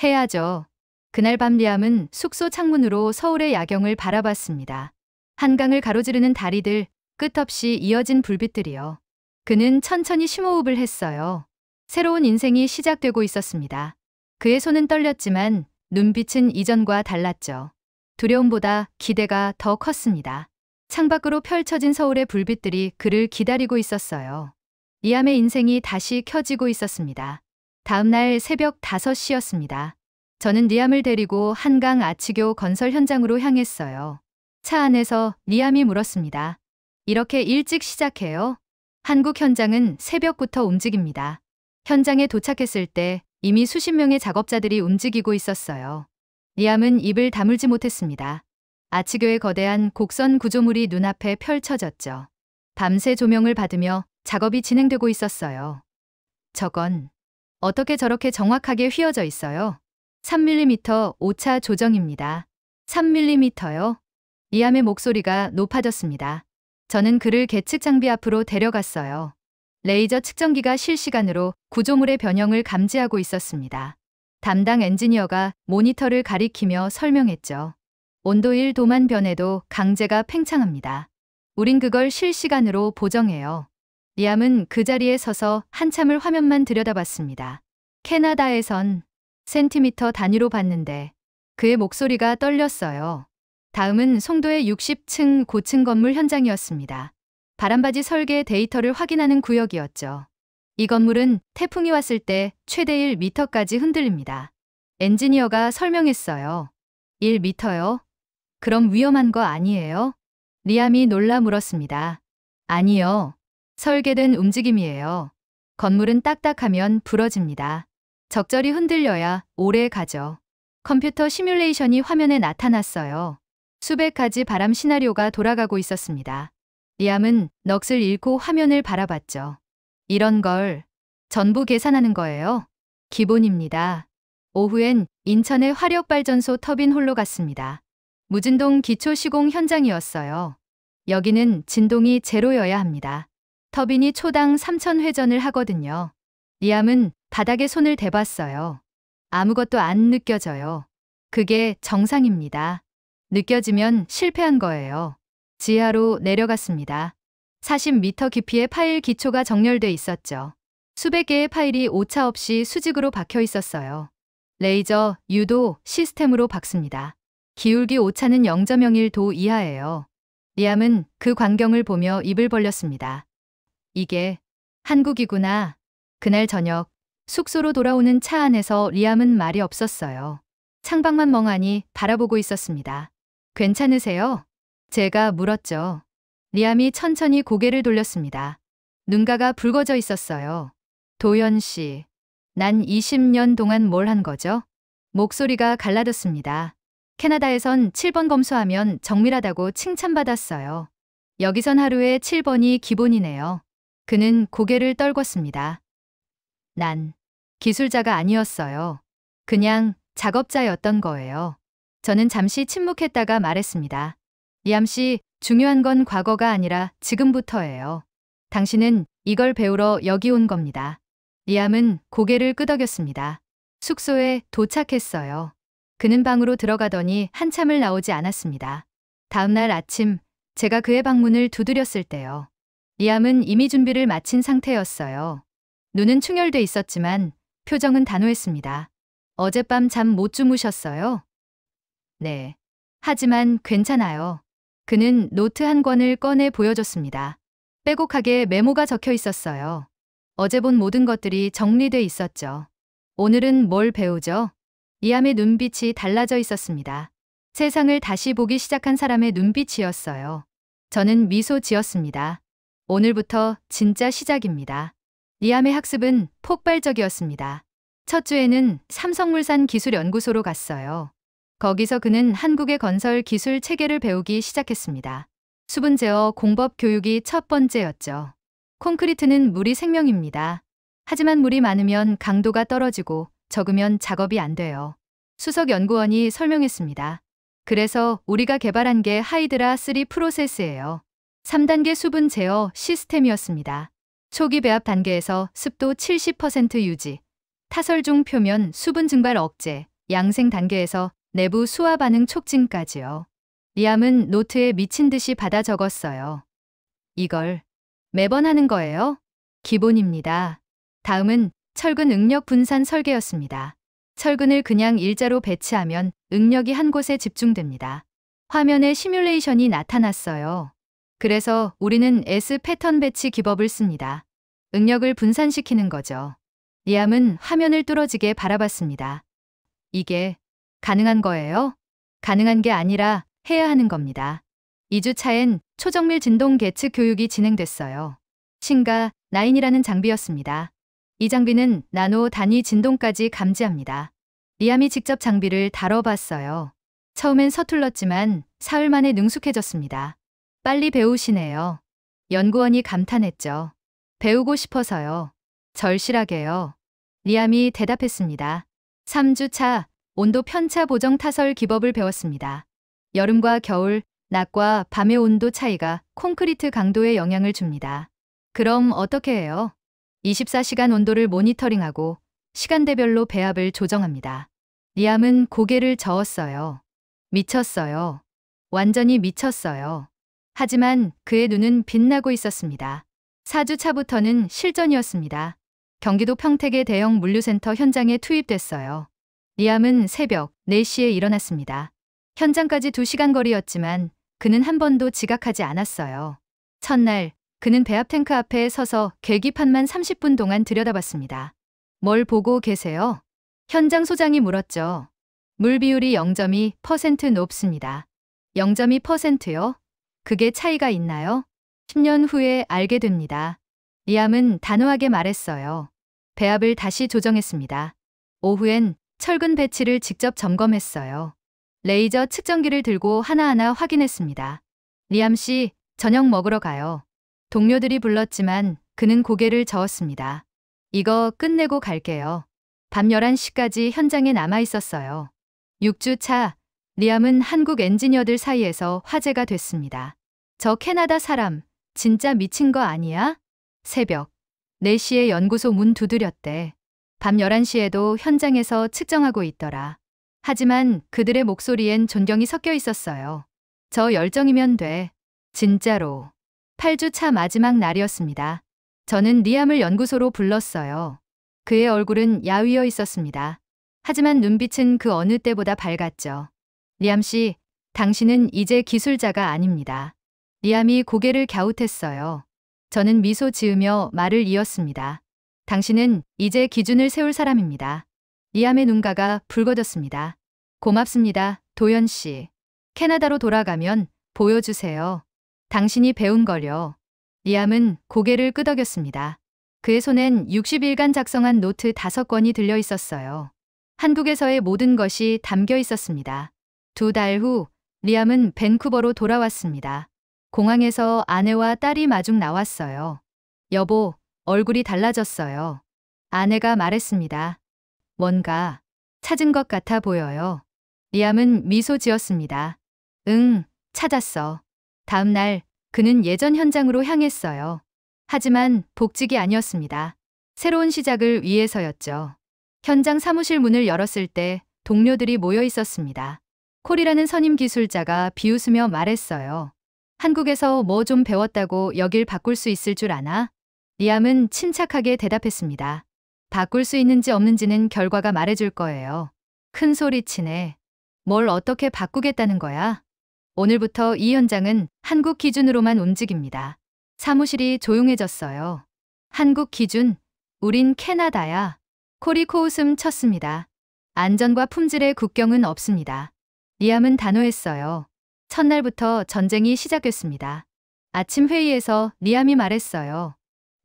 해야죠. 그날 밤 리암은 숙소 창문으로 서울의 야경을 바라봤습니다. 한강을 가로지르는 다리들, 끝없이 이어진 불빛들이요. 그는 천천히 심호흡을 했어요. 새로운 인생이 시작되고 있었습니다. 그의 손은 떨렸지만 눈빛은 이전과 달랐죠. 두려움보다 기대가 더 컸습니다. 창밖으로 펼쳐진 서울의 불빛들이 그를 기다리고 있었어요. 리암의 인생이 다시 켜지고 있었습니다. 다음 날 새벽 5시였습니다. 저는 리암을 데리고 한강 아치교 건설 현장으로 향했어요. 차 안에서 리암이 물었습니다. 이렇게 일찍 시작해요? 한국 현장은 새벽부터 움직입니다. 현장에 도착했을 때 이미 수십 명의 작업자들이 움직이고 있었어요. 리암은 입을 다물지 못했습니다. 아치교의 거대한 곡선 구조물이 눈앞에 펼쳐졌죠. 밤새 조명을 받으며 작업이 진행되고 있었어요. 저건 어떻게 저렇게 정확하게 휘어져 있어요? 3mm 오차 조정입니다. 3mm요? 리암의 목소리가 높아졌습니다. 저는 그를 계측 장비 앞으로 데려갔어요. 레이저 측정기가 실시간으로 구조물의 변형을 감지하고 있었습니다. 담당 엔지니어가 모니터를 가리키며 설명했죠. 온도 1도만 변해도 강제가 팽창합니다. 우린 그걸 실시간으로 보정해요. 리암은 그 자리에 서서 한참을 화면만 들여다봤습니다. 캐나다에선 센티미터 단위로 봤는데 그의 목소리가 떨렸어요. 다음은 송도의 60층 고층 건물 현장이었습니다. 바람바지 설계 데이터를 확인하는 구역이었죠. 이 건물은 태풍이 왔을 때 최대 1m까지 흔들립니다. 엔지니어가 설명했어요. 1m요? 그럼 위험한 거 아니에요? 리암이 놀라 물었습니다. 아니요. 설계된 움직임이에요. 건물은 딱딱하면 부러집니다. 적절히 흔들려야 오래 가죠. 컴퓨터 시뮬레이션이 화면에 나타났어요. 수백 가지 바람 시나리오가 돌아가고 있었습니다. 리암은 넋을 잃고 화면을 바라봤죠. 이런 걸 전부 계산하는 거예요? 기본입니다. 오후엔 인천의 화력발전소 터빈 홀로 갔습니다. 무진동 기초 시공 현장이었어요. 여기는 진동이 제로여야 합니다. 터빈이 초당 3,000회전을 하거든요. 리암은 바닥에 손을 대봤어요. 아무것도 안 느껴져요. 그게 정상입니다. 느껴지면 실패한 거예요. 지하로 내려갔습니다. 40m 깊이의 파일 기초가 정렬돼 있었죠. 수백 개의 파일이 오차 없이 수직으로 박혀 있었어요. 레이저, 유도, 시스템으로 박습니다. 기울기 오차는 0.01도 이하예요. 리암은 그 광경을 보며 입을 벌렸습니다. 이게 한국이구나. 그날 저녁 숙소로 돌아오는 차 안에서 리암은 말이 없었어요. 창밖만 멍하니 바라보고 있었습니다. 괜찮으세요? 제가 물었죠. 리암이 천천히 고개를 돌렸습니다. 눈가가 붉어져 있었어요. 도연 씨, 난 20년 동안 뭘 한 거죠? 목소리가 갈라졌습니다. 캐나다에선 7번 검수하면 정밀하다고 칭찬받았어요. 여기선 하루에 7번이 기본이네요. 그는 고개를 떨궜습니다. 난 기술자가 아니었어요. 그냥 작업자였던 거예요. 저는 잠시 침묵했다가 말했습니다. 리암 씨, 중요한 건 과거가 아니라 지금부터예요. 당신은 이걸 배우러 여기 온 겁니다. 리암은 고개를 끄덕였습니다. 숙소에 도착했어요. 그는 방으로 들어가더니 한참을 나오지 않았습니다. 다음 날 아침 제가 그의 방문을 두드렸을 때요. 리암은 이미 준비를 마친 상태였어요. 눈은 충혈돼 있었지만 표정은 단호했습니다. 어젯밤 잠 못 주무셨어요? 네. 하지만 괜찮아요. 그는 노트 한 권을 꺼내 보여줬습니다. 빼곡하게 메모가 적혀 있었어요. 어제 본 모든 것들이 정리돼 있었죠. 오늘은 뭘 배우죠? 리암의 눈빛이 달라져 있었습니다. 세상을 다시 보기 시작한 사람의 눈빛이었어요. 저는 미소 지었습니다. 오늘부터 진짜 시작입니다. 리암의 학습은 폭발적이었습니다. 첫 주에는 삼성물산 기술연구소로 갔어요. 거기서 그는 한국의 건설 기술 체계를 배우기 시작했습니다. 수분 제어 공법 교육이 첫 번째였죠. 콘크리트는 물이 생명입니다. 하지만 물이 많으면 강도가 떨어지고 적으면 작업이 안 돼요. 수석 연구원이 설명했습니다. 그래서 우리가 개발한 게 하이드라 3 프로세스예요. 3단계 수분 제어 시스템이었습니다. 초기 배합 단계에서 습도 70% 유지, 타설 중 표면 수분 증발 억제, 양생 단계에서 내부 수화 반응 촉진까지요. 리암은 노트에 미친 듯이 받아 적었어요. 이걸 매번 하는 거예요? 기본입니다. 다음은 철근 응력 분산 설계였습니다. 철근을 그냥 일자로 배치하면 응력이 한 곳에 집중됩니다. 화면에 시뮬레이션이 나타났어요. 그래서 우리는 S 패턴 배치 기법을 씁니다. 응력을 분산시키는 거죠. 리암은 화면을 뚫어지게 바라봤습니다. 이게 가능한 거예요? 가능한 게 아니라 해야 하는 겁니다. 2주 차엔 초정밀 진동 계측 교육이 진행됐어요. 신가 9이라는 장비였습니다. 이 장비는 나노 단위 진동까지 감지합니다. 리암이 직접 장비를 다뤄봤어요. 처음엔 서툴렀지만 사흘 만에 능숙해졌습니다. 빨리 배우시네요. 연구원이 감탄했죠. 배우고 싶어서요. 절실하게요. 리암이 대답했습니다. 3주 차 온도 편차 보정 타설 기법을 배웠습니다. 여름과 겨울, 낮과 밤의 온도 차이가 콘크리트 강도에 영향을 줍니다. 그럼 어떻게 해요? 24시간 온도를 모니터링하고 시간대별로 배합을 조정합니다. 리암은 고개를 저었어요. 미쳤어요. 완전히 미쳤어요. 하지만 그의 눈은 빛나고 있었습니다. 4주 차부터는 실전이었습니다. 경기도 평택의 대형 물류센터 현장에 투입됐어요. 리암은 새벽 4시에 일어났습니다. 현장까지 2시간 거리였지만 그는 한 번도 지각하지 않았어요. 첫날 그는 배합 탱크 앞에 서서 계기판만 30분 동안 들여다봤습니다. 뭘 보고 계세요? 현장 소장이 물었죠. 물 비율이 0.2% 높습니다. 0.2%요? 그게 차이가 있나요? 10년 후에 알게 됩니다. 리암은 단호하게 말했어요. 배합을 다시 조정했습니다. 오후엔 철근 배치를 직접 점검했어요. 레이저 측정기를 들고 하나하나 확인했습니다. 리암 씨, 저녁 먹으러 가요. 동료들이 불렀지만 그는 고개를 저었습니다. 이거 끝내고 갈게요. 밤 11시까지 현장에 남아 있었어요. 6주 차, 리암은 한국 엔지니어들 사이에서 화제가 됐습니다. 저 캐나다 사람, 진짜 미친 거 아니야? 새벽 4시에 연구소 문 두드렸대. 밤 11시에도 현장에서 측정하고 있더라. 하지만 그들의 목소리엔 존경이 섞여 있었어요. 저 열정이면 돼. 진짜로. 8주 차 마지막 날이었습니다. 저는 리암을 연구소로 불렀어요. 그의 얼굴은 야위어 있었습니다. 하지만 눈빛은 그 어느 때보다 밝았죠. 리암 씨, 당신은 이제 기술자가 아닙니다. 리암이 고개를 갸웃했어요. 저는 미소 지으며 말을 이었습니다. 당신은 이제 기준을 세울 사람입니다. 리암의 눈가가 붉어졌습니다. 고맙습니다, 도연 씨. 캐나다로 돌아가면 보여주세요. 당신이 배운 걸요. 리암은 고개를 끄덕였습니다. 그의 손엔 60일간 작성한 노트 5권이 들려 있었어요. 한국에서의 모든 것이 담겨 있었습니다. 2달 후 리암은 밴쿠버로 돌아왔습니다. 공항에서 아내와 딸이 마중 나왔어요. 여보, 얼굴이 달라졌어요. 아내가 말했습니다. 뭔가 찾은 것 같아 보여요. 리암은 미소 지었습니다. 응, 찾았어. 다음 날 그는 예전 현장으로 향했어요. 하지만 복직이 아니었습니다. 새로운 시작을 위해서였죠. 현장 사무실 문을 열었을 때 동료들이 모여 있었습니다. 콜이라는 선임 기술자가 비웃으며 말했어요. 한국에서 뭐 좀 배웠다고 여길 바꿀 수 있을 줄 아나? 리암은 침착하게 대답했습니다. 바꿀 수 있는지 없는지는 결과가 말해줄 거예요. 큰 소리치네. 뭘 어떻게 바꾸겠다는 거야? 오늘부터 이 현장은 한국 기준으로만 움직입니다. 사무실이 조용해졌어요. 한국 기준, 우린 캐나다야. 콜이 코웃음 쳤습니다. 안전과 품질의 국경은 없습니다. 리암은 단호했어요. 첫날부터 전쟁이 시작됐습니다. 아침 회의에서 리암이 말했어요.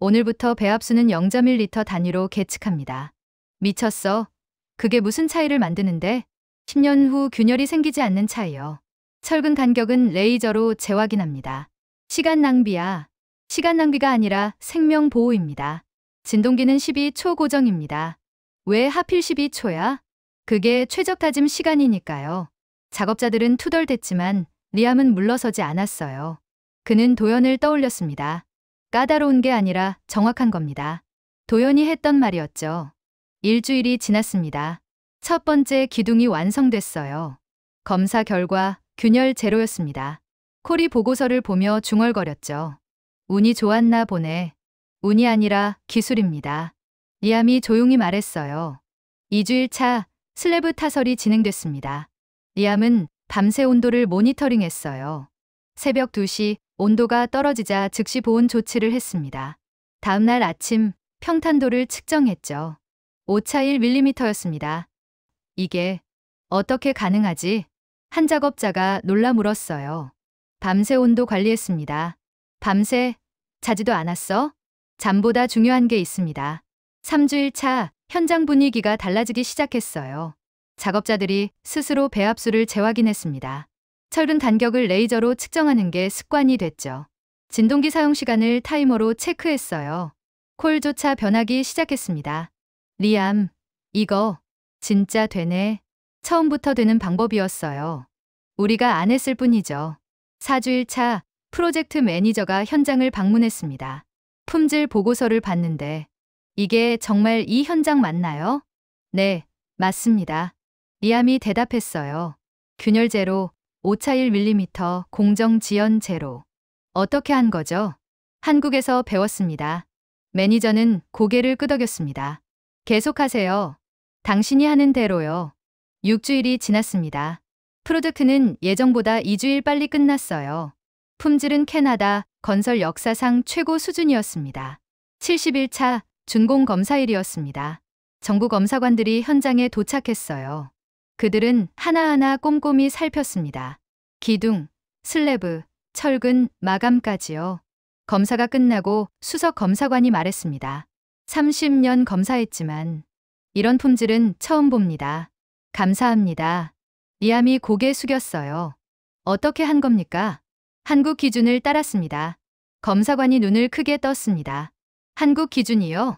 오늘부터 배합수는 0.1리터 단위로 계측합니다. 미쳤어. 그게 무슨 차이를 만드는데? 10년 후 균열이 생기지 않는 차이요. 철근 간격은 레이저로 재확인합니다. 시간 낭비야. 시간 낭비가 아니라 생명 보호입니다. 진동기는 12초 고정입니다. 왜 하필 12초야? 그게 최적 다짐 시간이니까요. 작업자들은 투덜댔지만 리암은 물러서지 않았어요. 그는 도연을 떠올렸습니다. 까다로운 게 아니라 정확한 겁니다. 도연이 했던 말이었죠. 일주일이 지났습니다. 첫 번째 기둥이 완성됐어요. 검사 결과 균열 제로였습니다. 콜이 보고서를 보며 중얼거렸죠. 운이 좋았나 보네. 운이 아니라 기술입니다. 리암이 조용히 말했어요. 2주일 차 슬래브 타설이 진행됐습니다. 리암은 밤새 온도를 모니터링했어요. 새벽 2시 온도가 떨어지자 즉시 보온 조치를 했습니다. 다음 날 아침 평탄도를 측정했죠. 5차1mm였습니다. 이게 어떻게 가능하지? 한 작업자가 놀라 물었어요. 밤새 온도 관리했습니다. 밤새 자지도 않았어? 잠보다 중요한 게 있습니다. 3주일 차 현장 분위기가 달라지기 시작했어요. 작업자들이 스스로 배합수를 재확인했습니다. 철근 간격을 레이저로 측정하는 게 습관이 됐죠. 진동기 사용 시간을 타이머로 체크했어요. 콜조차 변하기 시작했습니다. 리암, 이거 진짜 되네. 처음부터 되는 방법이었어요. 우리가 안 했을 뿐이죠. 4주일 차 프로젝트 매니저가 현장을 방문했습니다. 품질 보고서를 봤는데 이게 정말 이 현장 맞나요? 네, 맞습니다. 리암이 대답했어요. 균열 제로, 오차 1mm, 공정 지연 제로. 어떻게 한 거죠? 한국에서 배웠습니다. 매니저는 고개를 끄덕였습니다. 계속하세요. 당신이 하는 대로요. 6주일이 지났습니다. 프로젝트는 예정보다 2주일 빨리 끝났어요. 품질은 캐나다 건설 역사상 최고 수준이었습니다. 71차 준공 검사일이었습니다. 정부 검사관들이 현장에 도착했어요. 그들은 하나하나 꼼꼼히 살폈습니다. 기둥, 슬래브, 철근, 마감까지요. 검사가 끝나고 수석 검사관이 말했습니다. 30년 검사했지만 이런 품질은 처음 봅니다. 감사합니다. 리암이 고개 숙였어요. 어떻게 한 겁니까? 한국 기준을 따랐습니다. 검사관이 눈을 크게 떴습니다. 한국 기준이요?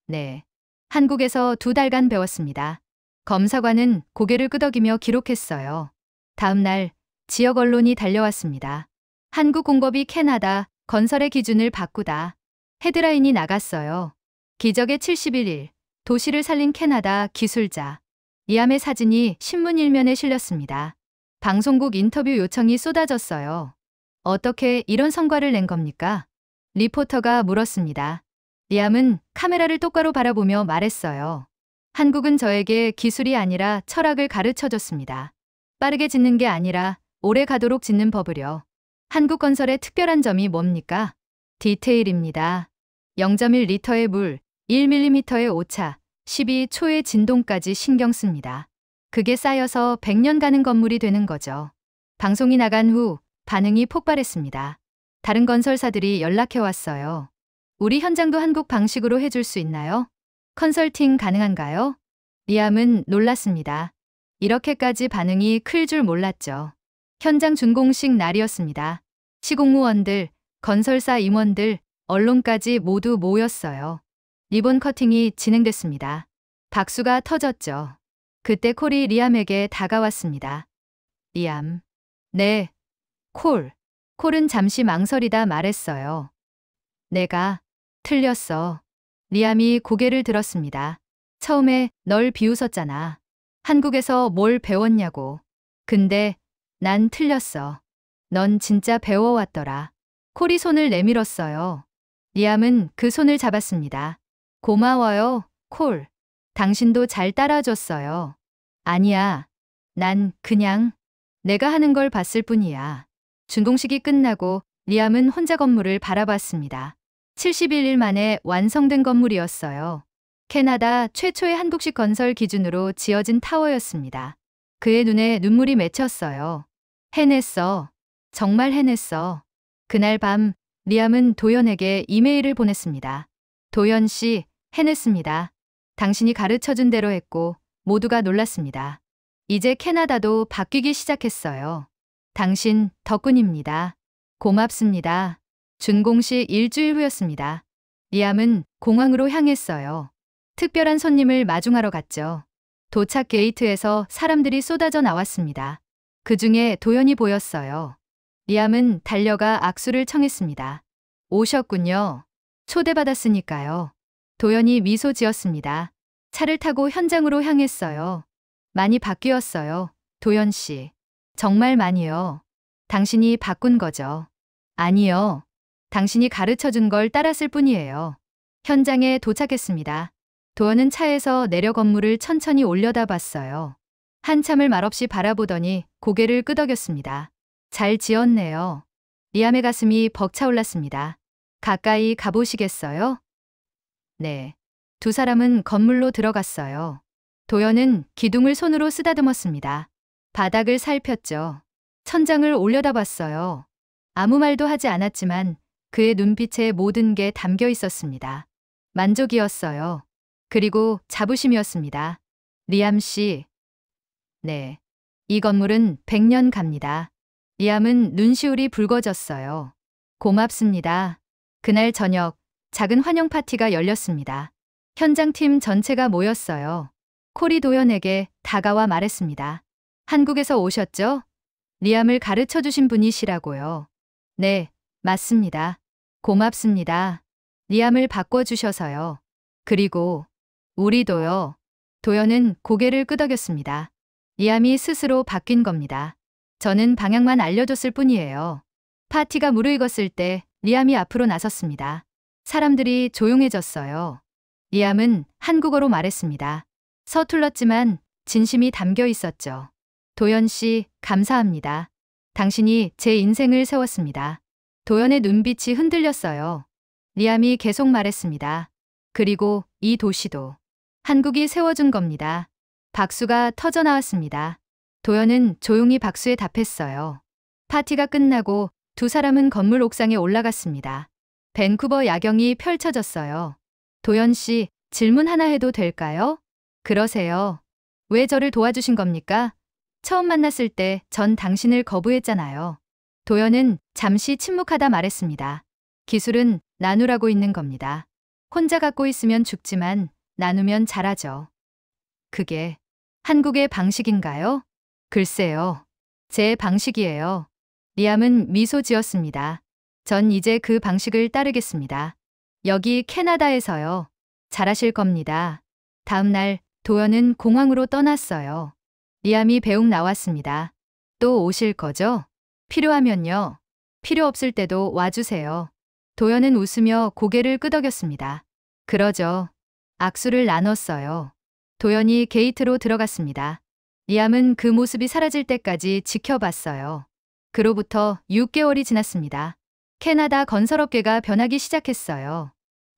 네. 한국에서 2달간 배웠습니다. 검사관은 고개를 끄덕이며 기록했어요. 다음 날 지역 언론이 달려왔습니다. 한국 공법이 캐나다 건설의 기준을 바꾸다. 헤드라인이 나갔어요. 기적의 71일, 도시를 살린 캐나다 기술자. 리암의 사진이 신문 일면에 실렸습니다. 방송국 인터뷰 요청이 쏟아졌어요. 어떻게 이런 성과를 낸 겁니까? 리포터가 물었습니다. 리암은 카메라를 똑바로 바라보며 말했어요. 한국은 저에게 기술이 아니라 철학을 가르쳐줬습니다. 빠르게 짓는 게 아니라 오래 가도록 짓는 법을요. 한국 건설의 특별한 점이 뭡니까? 디테일입니다. 0.1리터의 물, 1mm의 오차, 12초의 진동까지 신경 씁니다. 그게 쌓여서 100년 가는 건물이 되는 거죠. 방송이 나간 후 반응이 폭발했습니다. 다른 건설사들이 연락해 왔어요. 우리 현장도 한국 방식으로 해줄 수 있나요? 컨설팅 가능한가요? 리암은 놀랐습니다. 이렇게까지 반응이 클 줄 몰랐죠. 현장 준공식 날이었습니다. 시공무원들, 건설사 임원들, 언론까지 모두 모였어요. 리본 커팅이 진행됐습니다. 박수가 터졌죠. 그때 콜이 리암에게 다가왔습니다. 리암. 네. 콜. 콜은 잠시 망설이다 말했어요. 내가 틀렸어. 리암이 고개를 들었습니다. 처음에 널 비웃었잖아. 한국에서 뭘 배웠냐고. 근데 난 틀렸어. 넌 진짜 배워왔더라. 콜이 손을 내밀었어요. 리암은 그 손을 잡았습니다. 고마워요. 콜. 당신도 잘 따라줬어요. 아니야. 난 그냥 내가 하는 걸 봤을 뿐이야. 준공식이 끝나고 리암은 혼자 건물을 바라봤습니다. 71일 만에 완성된 건물이었어요. 캐나다 최초의 한국식 건설 기준으로 지어진 타워였습니다. 그의 눈에 눈물이 맺혔어요. 해냈어. 정말 해냈어. 그날 밤 리암은 도연에게 이메일을 보냈습니다. 도연 씨, 해냈습니다. 당신이 가르쳐준 대로 했고 모두가 놀랐습니다. 이제 캐나다도 바뀌기 시작했어요. 당신 덕분입니다. 고맙습니다. 준공식 일주일 후였습니다. 리암은 공항으로 향했어요. 특별한 손님을 마중하러 갔죠. 도착 게이트에서 사람들이 쏟아져 나왔습니다. 그 중에 도연이 보였어요. 리암은 달려가 악수를 청했습니다. 오셨군요. 초대받았으니까요. 도연이 미소 지었습니다. 차를 타고 현장으로 향했어요. 많이 바뀌었어요. 도연 씨. 정말 많이요. 당신이 바꾼 거죠. 아니요. 당신이 가르쳐준 걸 따랐을 뿐이에요. 현장에 도착했습니다. 도연은 차에서 내려 건물을 천천히 올려다봤어요. 한참을 말없이 바라보더니 고개를 끄덕였습니다. 잘 지었네요. 리암의 가슴이 벅차올랐습니다. 가까이 가보시겠어요? 네. 두 사람은 건물로 들어갔어요. 도연은 기둥을 손으로 쓰다듬었습니다. 바닥을 살폈죠. 천장을 올려다봤어요. 아무 말도 하지 않았지만 그의 눈빛에 모든 게 담겨 있었습니다. 만족이었어요. 그리고 자부심이었습니다. 리암 씨. 네. 이 건물은 100년 갑니다. 리암은 눈시울이 붉어졌어요. 고맙습니다. 그날 저녁 작은 환영 파티가 열렸습니다. 현장팀 전체가 모였어요. 콜이 도연에게 다가와 말했습니다. 한국에서 오셨죠? 리암을 가르쳐 주신 분이시라고요. 네, 맞습니다. 고맙습니다. 리암을 바꿔주셔서요. 그리고 우리도요. 도연은 고개를 끄덕였습니다. 리암이 스스로 바뀐 겁니다. 저는 방향만 알려줬을 뿐이에요. 파티가 무르익었을 때 리암이 앞으로 나섰습니다. 사람들이 조용해졌어요. 리암은 한국어로 말했습니다. 서툴렀지만 진심이 담겨 있었죠. 도연 씨, 감사합니다. 당신이 제 인생을 세웠습니다. 도연의 눈빛이 흔들렸어요. 리암이 계속 말했습니다. 그리고 이 도시도 한국이 세워준 겁니다. 박수가 터져 나왔습니다. 도연은 조용히 박수에 답했어요. 파티가 끝나고 두 사람은 건물 옥상에 올라갔습니다. 밴쿠버 야경이 펼쳐졌어요. 도연 씨, 질문 하나 해도 될까요? 그러세요. 왜 저를 도와주신 겁니까? 처음 만났을 때 전 당신을 거부했잖아요. 도연은 잠시 침묵하다 말했습니다. 기술은 나누라고 있는 겁니다. 혼자 갖고 있으면 죽지만 나누면 잘하죠. 그게 한국의 방식인가요? 글쎄요. 제 방식이에요. 리암은 미소 지었습니다. 전 이제 그 방식을 따르겠습니다. 여기 캐나다에서요. 잘하실 겁니다. 다음 날 도연은 공항으로 떠났어요. 리암이 배웅 나왔습니다. 또 오실 거죠? 필요하면요. 필요 없을 때도 와주세요. 도연은 웃으며 고개를 끄덕였습니다. 그러죠. 악수를 나눴어요. 도연이 게이트로 들어갔습니다. 리암은 그 모습이 사라질 때까지 지켜봤어요. 그로부터 6개월이 지났습니다. 캐나다 건설업계가 변하기 시작했어요.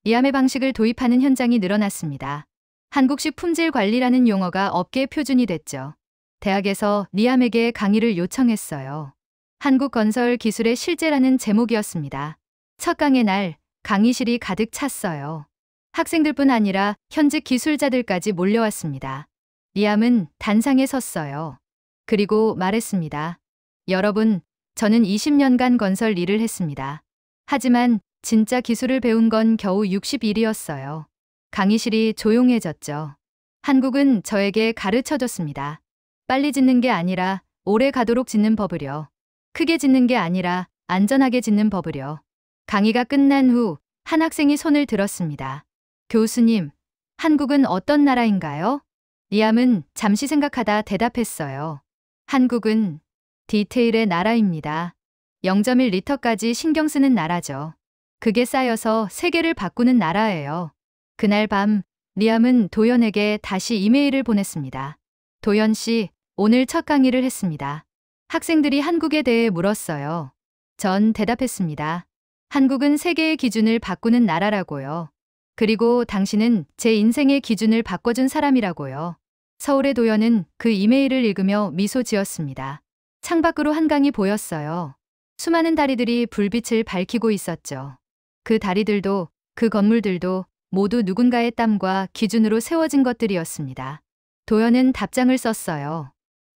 리암의 방식을 도입하는 현장이 늘어났습니다. 한국식 품질 관리라는 용어가 업계 표준이 됐죠. 대학에서 리암에게 강의를 요청했어요. 한국 건설 기술의 실재라는 제목이었습니다. 첫 강의 날 강의실이 가득 찼어요. 학생들뿐 아니라 현직 기술자들까지 몰려왔습니다. 리암은 단상에 섰어요. 그리고 말했습니다. 여러분, 저는 20년간 건설 일을 했습니다. 하지만 진짜 기술을 배운 건 겨우 60일이었어요. 강의실이 조용해졌죠. 한국은 저에게 가르쳐줬습니다. 빨리 짓는 게 아니라 오래 가도록 짓는 법을요. 크게 짓는 게 아니라 안전하게 짓는 법을요. 강의가 끝난 후 한 학생이 손을 들었습니다. 교수님, 한국은 어떤 나라인가요? 리암은 잠시 생각하다 대답했어요. 한국은 디테일의 나라입니다. 0.1리터까지 신경 쓰는 나라죠. 그게 쌓여서 세계를 바꾸는 나라예요. 그날 밤 리암은 도연에게 다시 이메일을 보냈습니다. 도연 씨, 오늘 첫 강의를 했습니다. 학생들이 한국에 대해 물었어요. 전 대답했습니다. 한국은 세계의 기준을 바꾸는 나라라고요. 그리고 당신은 제 인생의 기준을 바꿔준 사람이라고요. 서울의 도연은 그 이메일을 읽으며 미소 지었습니다. 창밖으로 한강이 보였어요. 수많은 다리들이 불빛을 밝히고 있었죠. 그 다리들도 그 건물들도 모두 누군가의 땀과 기준으로 세워진 것들이었습니다. 도연은 답장을 썼어요.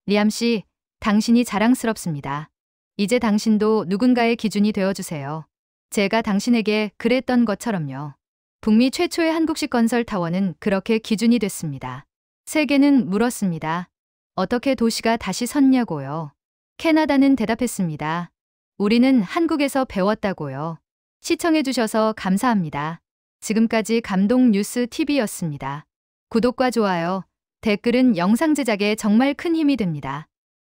리암 씨, 당신이 자랑스럽습니다. 이제 당신도 누군가의 기준이 되어주세요. 제가 당신에게 그랬던 것처럼요. 북미 최초의 한국식 건설 타워는 그렇게 기준이 됐습니다. 세계는 물었습니다. 어떻게 도시가 다시 섰냐고요. 캐나다는 대답했습니다. 우리는 한국에서 배웠다고요. 시청해주셔서 감사합니다. 지금까지 감동 뉴스 TV였습니다. 구독과 좋아요, 댓글은 영상 제작에 정말 큰 힘이 됩니다.